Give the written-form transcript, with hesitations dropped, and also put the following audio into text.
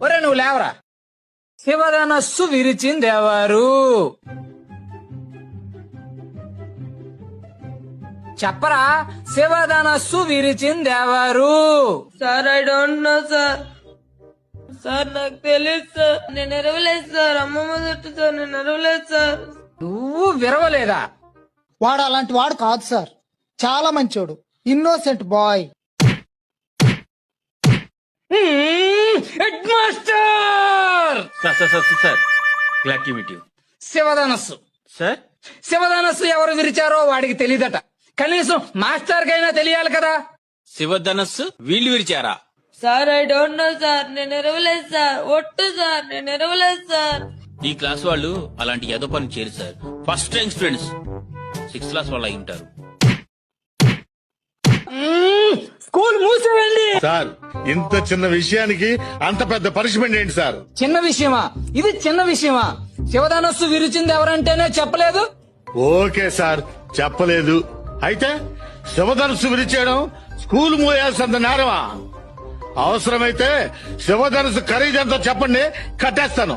ఒరే నువ్వు లేవరా. శివధనస్సు విరిచిందెవరు? చెప్పరా, శివధనస్సు విరిచిందెవరు? Sir I don't know sir. Sir నాకు తెలియదు సార్. నేను ఎరవలేదు సార్. అమ్మమ్మ చుట్టూ సార్. నేను ఎరవలేదు సార్. నువ్వు విరవలేదా? వాడు అలాంటి వాడు కాదు సార్, చాలా మంచోడు, innocent boy. Head master sir glad to meet you. శివధనస్సు సార్ శివధనస్సు ఎవరు విరిచారో వాడికి తెలియదట. కనీసం మాస్టర్ కైనా తెలియాలి కదా. శివధనస్సు వీళ్ళు విరిచారా? Sir I don't know sir. నేను ఎరవలేదు సార్. ఒట్టు సార్. నేను ఎరవలేదు సార్. ఈ క్లాస్ వాళ్ళు అలాంటి ఏదో పని చేయరు sir. First time students 6th class వాళ్ళు అయి ఉంటారు. స్కూల్ మూసేయండి. సార్ ఇంత చిన్న విషయానికి అంత పెద్ద పనిష్మెంట్ ఏంటి సార్? చిన్న విషయమా ఇది? చిన్న విషయమా? శివధనస్సు విరిచింది ఎవరంటేనే చెప్పలేదు. ఓకే సార్, చెప్పలేదు. అయితే శివధనుసు విరిచేయడం స్కూల్ మూయాల్సినంత నేరమా? అవసరమైతే శివధనుసు ఖరీదంతా చెప్పండి, కట్టేస్తాను.